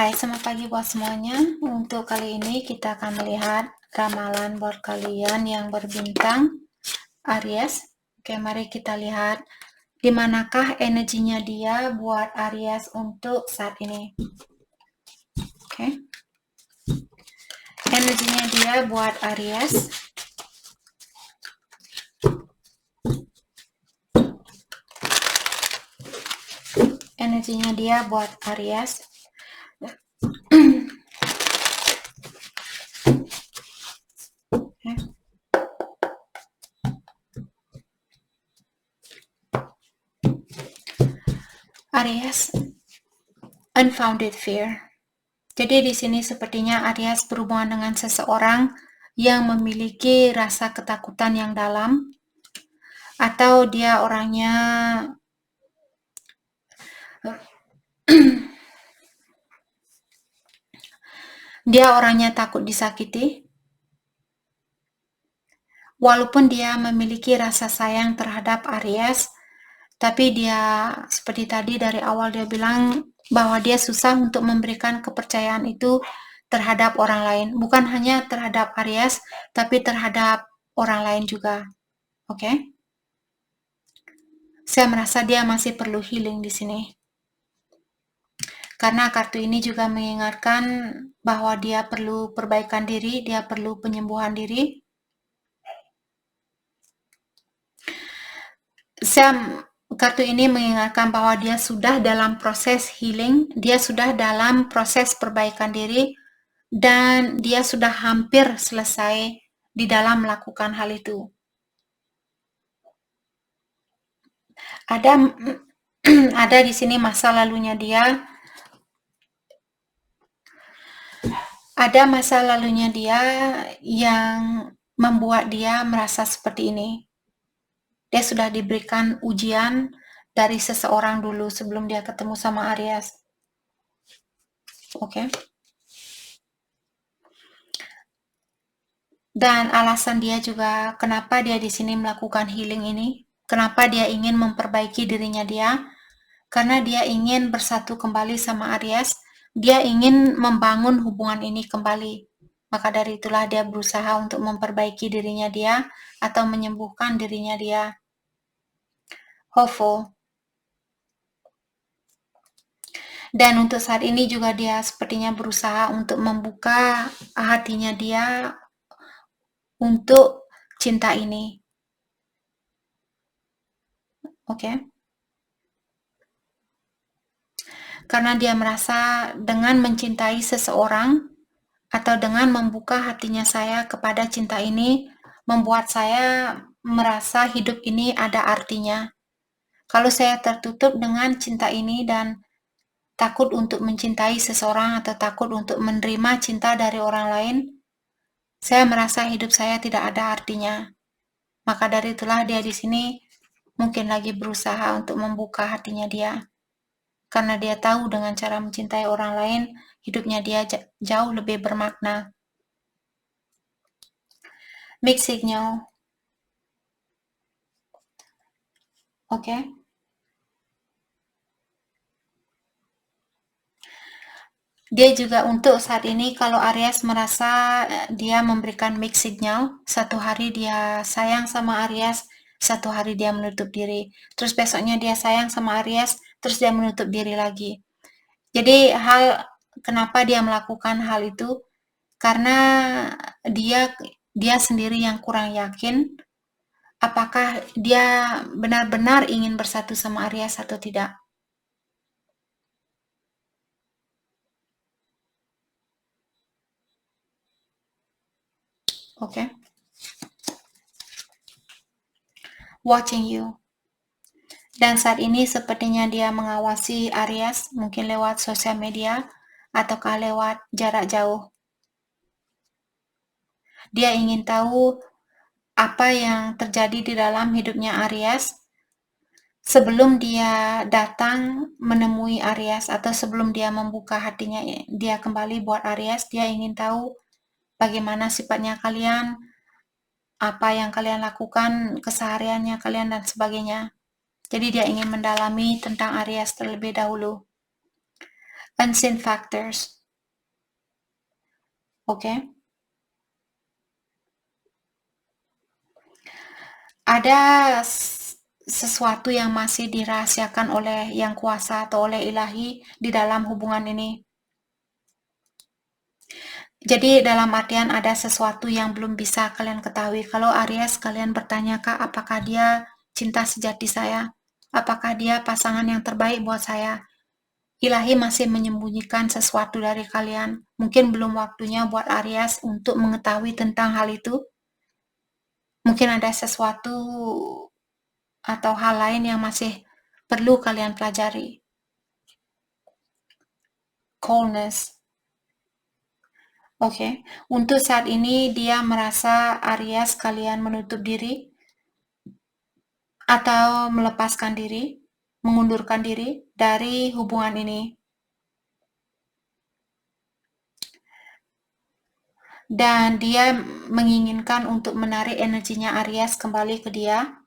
Hai, selamat pagi buat semuanya. Untuk kali ini kita akan melihat ramalan buat kalian yang berbintang Aries. Oke, mari kita lihat di manakah energinya dia buat Aries untuk saat ini. Oke. Energinya dia buat Aries. Energinya dia buat Aries. Aries, unfounded fear. Jadi di sini sepertinya Aries berhubungan dengan seseorang yang memiliki rasa ketakutan yang dalam, atau dia orangnya takut disakiti. Walaupun dia memiliki rasa sayang terhadap Aries, tapi dia seperti tadi dari awal dia bilang bahwa dia susah untuk memberikan kepercayaan itu terhadap orang lain. Bukan hanya terhadap Aries, tapi terhadap orang lain juga. Oke? Saya merasa dia masih perlu healing di sini. Karena kartu ini juga mengingatkan bahwa dia perlu perbaikan diri, dia perlu penyembuhan diri. Kartu ini mengingatkan bahwa dia sudah dalam proses healing, dia sudah dalam proses perbaikan diri, dan dia sudah hampir selesai di dalam melakukan hal itu. Ada di sini masa lalunya dia. Ada masa lalunya dia yang membuat dia merasa seperti ini. Dia sudah diberikan ujian dari seseorang dulu sebelum dia ketemu sama Aries. Oke. Dan alasan dia juga kenapa dia di sini melakukan healing ini, kenapa dia ingin memperbaiki dirinya dia, karena dia ingin bersatu kembali sama Aries, dia ingin membangun hubungan ini kembali. Maka dari itulah dia berusaha untuk memperbaiki dirinya dia atau menyembuhkan dirinya dia. Hopeful. Dan untuk saat ini juga dia sepertinya berusaha untuk membuka hatinya dia untuk cinta ini. Oke. Karena dia merasa dengan mencintai seseorang atau dengan membuka hatinya saya kepada cinta ini, membuat saya merasa hidup ini ada artinya. Kalau saya tertutup dengan cinta ini dan takut untuk mencintai seseorang atau takut untuk menerima cinta dari orang lain, saya merasa hidup saya tidak ada artinya. Maka dari itulah dia di sini mungkin lagi berusaha untuk membuka hatinya dia. Karena dia tahu dengan cara mencintai orang lain, hidupnya dia jauh lebih bermakna. Mixed signal. Oke. Dia juga untuk saat ini kalau Aries merasa dia memberikan mixed signal, satu hari dia sayang sama Aries, satu hari dia menutup diri. Terus besoknya dia sayang sama Aries, terus dia menutup diri lagi. Jadi kenapa dia melakukan hal itu? Karena dia sendiri yang kurang yakin apakah dia benar-benar ingin bersatu sama Aries atau tidak. Oke. Watching you. Dan saat ini sepertinya dia mengawasi Aries, mungkin lewat sosial media ataukah lewat jarak jauh. Dia ingin tahu apa yang terjadi di dalam hidupnya Aries sebelum dia datang menemui Aries atau sebelum dia membuka hatinya dia kembali buat Aries. Dia ingin tahu bagaimana sifatnya kalian, apa yang kalian lakukan, kesehariannya kalian dan sebagainya. Jadi dia ingin mendalami tentang Aries terlebih dahulu. unseen factors. Oke. Ada sesuatu yang masih dirahasiakan oleh Yang Kuasa atau oleh Ilahi di dalam hubungan ini. Jadi dalam artian ada sesuatu yang belum bisa kalian ketahui. Kalau Aries, kalian bertanya, Kak, apakah dia cinta sejati saya? Apakah dia pasangan yang terbaik buat saya? Ilahi masih menyembunyikan sesuatu dari kalian. Mungkin belum waktunya buat Aries untuk mengetahui tentang hal itu. Mungkin ada sesuatu atau hal lain yang masih perlu kalian pelajari. Coldness. Oke, untuk saat ini dia merasa Aries kalian menutup diri atau melepaskan diri, mengundurkan diri dari hubungan ini. Dan dia menginginkan untuk menarik energinya Aries kembali ke dia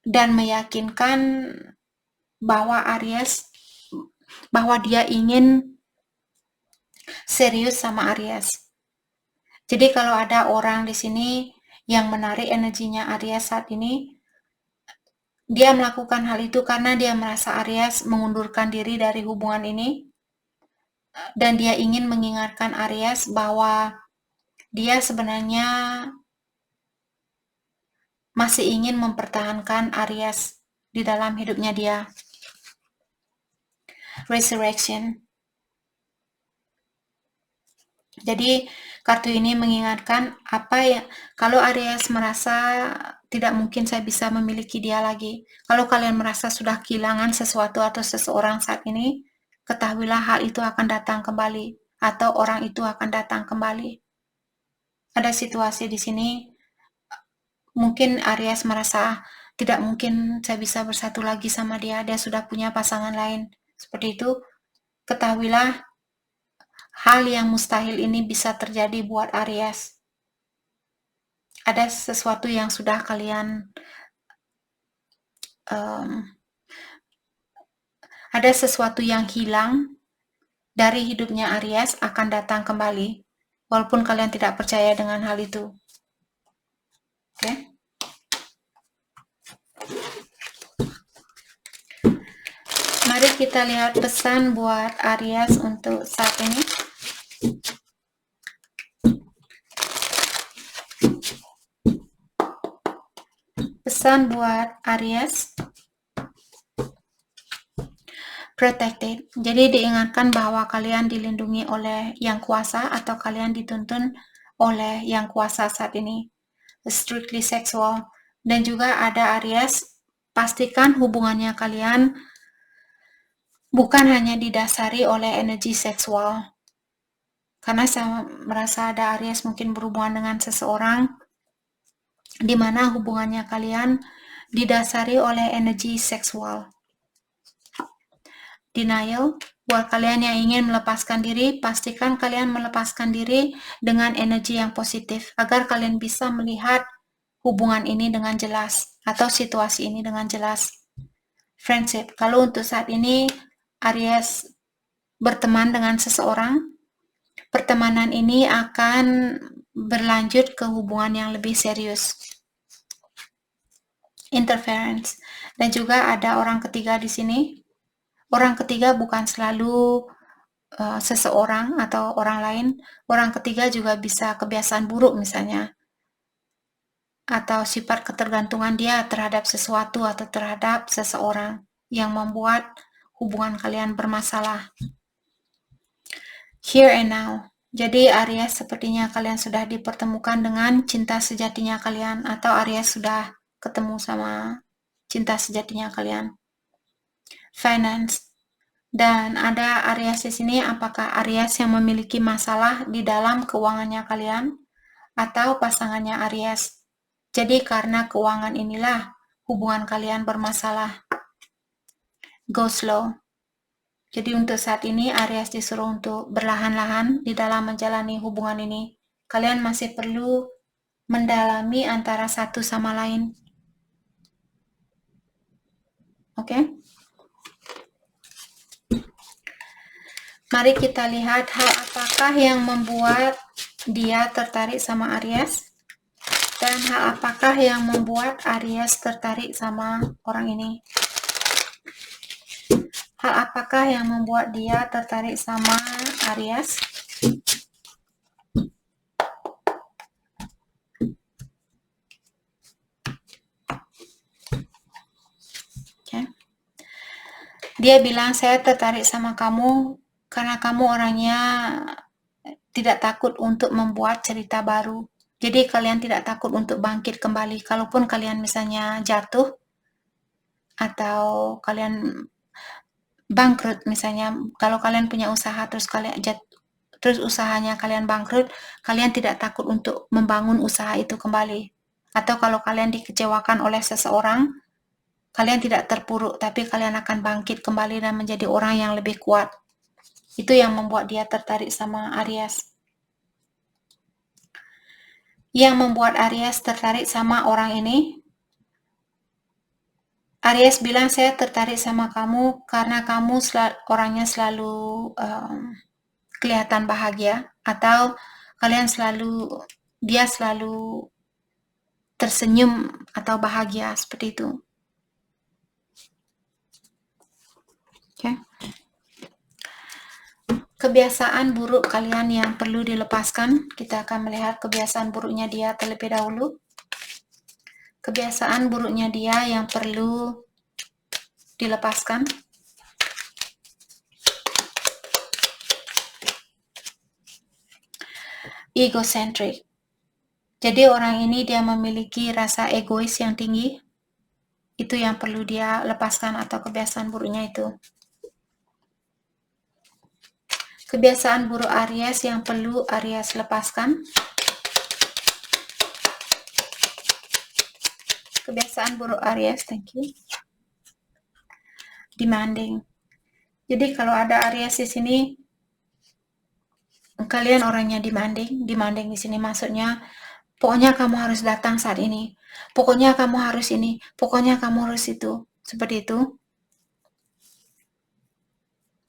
dan meyakinkan bahwa dia ingin serius sama Aries. Jadi kalau ada orang di sini yang menarik energinya Aries saat ini, dia melakukan hal itu karena dia merasa Aries mengundurkan diri dari hubungan ini, dan dia ingin mengingatkan Aries bahwa dia sebenarnya masih ingin mempertahankan Aries di dalam hidupnya dia. Resurrection. Jadi kartu ini mengingatkan apa ya, kalau Aries merasa tidak mungkin saya bisa memiliki dia lagi. Kalau kalian merasa sudah kehilangan sesuatu atau seseorang saat ini, ketahuilah hal itu akan datang kembali atau orang itu akan datang kembali. Ada situasi di sini, mungkin Aries merasa tidak mungkin saya bisa bersatu lagi sama dia sudah punya pasangan lain. Seperti itu, ketahuilah hal yang mustahil ini bisa terjadi buat Aries. Ada sesuatu yang sudah kalian ada sesuatu yang hilang dari hidupnya Aries akan datang kembali, walaupun kalian tidak percaya dengan hal itu. Oke? Mari kita lihat pesan buat Aries untuk saat ini. Pesan buat Aries. Protected. Jadi diingatkan bahwa kalian dilindungi oleh Yang Kuasa atau kalian dituntun oleh Yang Kuasa saat ini. Strictly sexual. Dan juga ada Aries, pastikan hubungannya kalian bukan hanya didasari oleh energi seksual. Karena saya merasa ada Aries mungkin berhubungan dengan seseorang di mana hubungannya kalian didasari oleh energi seksual. Denial, buat kalian yang ingin melepaskan diri, pastikan kalian melepaskan diri dengan energi yang positif agar kalian bisa melihat hubungan ini dengan jelas atau situasi ini dengan jelas. Friendship, kalau untuk saat ini Aries berteman dengan seseorang, pertemanan ini akan berlanjut ke hubungan yang lebih serius. Interference, dan juga ada orang ketiga di sini. Orang ketiga bukan selalu seseorang atau orang lain. Orang ketiga juga bisa kebiasaan buruk misalnya, atau sifat ketergantungan dia terhadap sesuatu atau terhadap seseorang yang membuat hubungan kalian bermasalah. Here and now. Jadi Aries, sepertinya kalian sudah dipertemukan dengan cinta sejatinya kalian, atau Aries sudah ketemu sama cinta sejatinya kalian. Finance. Dan ada Aries di sini, apakah Aries yang memiliki masalah di dalam keuangannya kalian atau pasangannya Aries? Jadi karena keuangan inilah hubungan kalian bermasalah. Go slow. Jadi untuk saat ini Aries disuruh untuk berlahan-lahan di dalam menjalani hubungan ini. Kalian masih perlu mendalami antara satu sama lain. Oke? Mari kita lihat hal apakah yang membuat dia tertarik sama Aries, dan hal apakah yang membuat Aries tertarik sama orang ini. Hal apakah yang membuat dia tertarik sama Aries? Okay. Dia bilang, saya tertarik sama kamu karena kamu orangnya tidak takut untuk membuat cerita baru. Jadi kalian tidak takut untuk bangkit kembali. Kalaupun kalian misalnya jatuh atau kalian bangkrut, misalnya kalau kalian punya usaha terus usahanya kalian bangkrut, kalian tidak takut untuk membangun usaha itu kembali. Atau kalau kalian dikecewakan oleh seseorang, kalian tidak terpuruk, tapi kalian akan bangkit kembali dan menjadi orang yang lebih kuat. Itu yang membuat dia tertarik sama Aries. Yang membuat Aries tertarik sama orang ini, Aries bilang, saya tertarik sama kamu karena kamu orangnya selalu kelihatan bahagia, atau dia selalu tersenyum atau bahagia, seperti itu. Okay. Kebiasaan buruk kalian yang perlu dilepaskan. Kita akan melihat kebiasaan buruknya dia terlebih dahulu. Kebiasaan buruknya dia yang perlu dilepaskan. Egocentric. Jadi orang ini dia memiliki rasa egois yang tinggi. Itu yang perlu dia lepaskan, atau kebiasaan buruknya itu. Kebiasaan buruk Aries yang perlu Aries lepaskan. Kebiasaan buruk Aries, thank you. Demanding. Jadi kalau ada Aries di sini, kalian orangnya demanding. Demanding di sini maksudnya, pokoknya kamu harus datang saat ini. Pokoknya kamu harus ini. Pokoknya kamu harus itu. Seperti itu.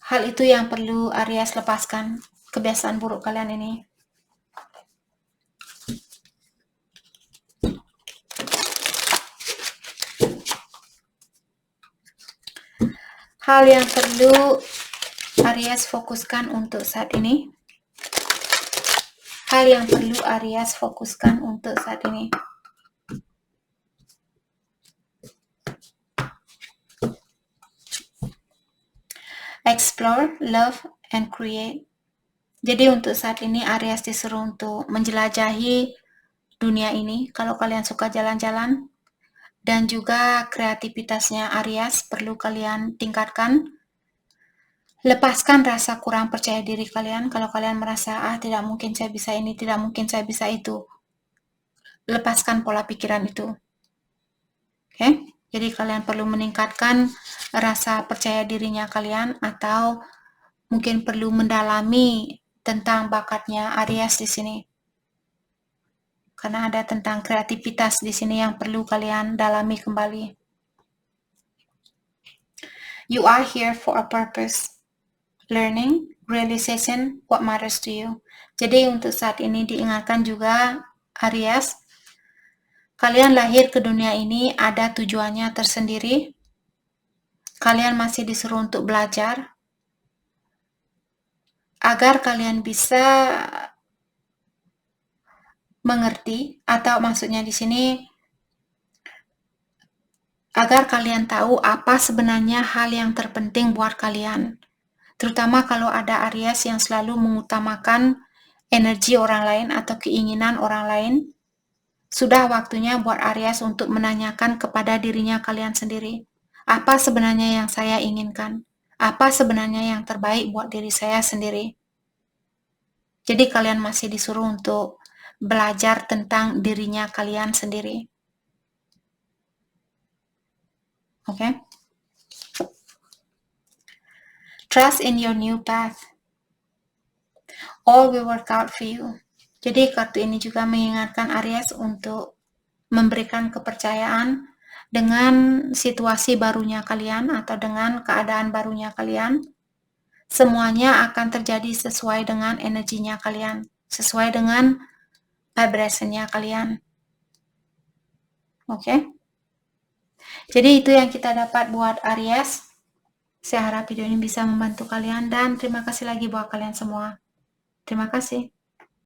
Hal itu yang perlu Aries lepaskan, kebiasaan buruk kalian ini. Hal yang perlu Aries fokuskan untuk saat ini. Hal yang perlu Aries fokuskan untuk saat ini. Explore, love, and create. Jadi untuk saat ini Aries disuruh untuk menjelajahi dunia ini. Kalau kalian suka jalan-jalan, dan juga kreativitasnya Aries perlu kalian tingkatkan. Lepaskan rasa kurang percaya diri kalian. Kalau kalian merasa, tidak mungkin saya bisa ini, tidak mungkin saya bisa itu. Lepaskan pola pikiran itu. Okay? Jadi kalian perlu meningkatkan rasa percaya dirinya kalian, atau mungkin perlu mendalami tentang bakatnya Aries di sini. Karena ada tentang kreativitas di sini yang perlu kalian dalami kembali. You are here for a purpose. Learning, realization, what matters to you. Jadi untuk saat ini diingatkan juga Aries, kalian lahir ke dunia ini ada tujuannya tersendiri. Kalian masih disuruh untuk belajar agar kalian bisa mengerti, atau maksudnya di sini agar kalian tahu apa sebenarnya hal yang terpenting buat kalian. Terutama kalau ada Aries yang selalu mengutamakan energi orang lain atau keinginan orang lain. Sudah waktunya buat Aries untuk menanyakan kepada dirinya kalian sendiri, apa sebenarnya yang saya inginkan? Apa sebenarnya yang terbaik buat diri saya sendiri? Jadi kalian masih disuruh untuk belajar tentang dirinya kalian sendiri. Oke? Trust in your new path. All will work out for you. Jadi kartu ini juga mengingatkan Aries untuk memberikan kepercayaan dengan situasi barunya kalian, atau dengan keadaan barunya kalian. semuanya akan terjadi sesuai dengan energinya kalian, sesuai dengan vibration-nya kalian. Oke? Jadi itu yang kita dapat buat Aries. Saya harap video ini bisa membantu kalian dan terima kasih lagi buat kalian semua. Terima kasih.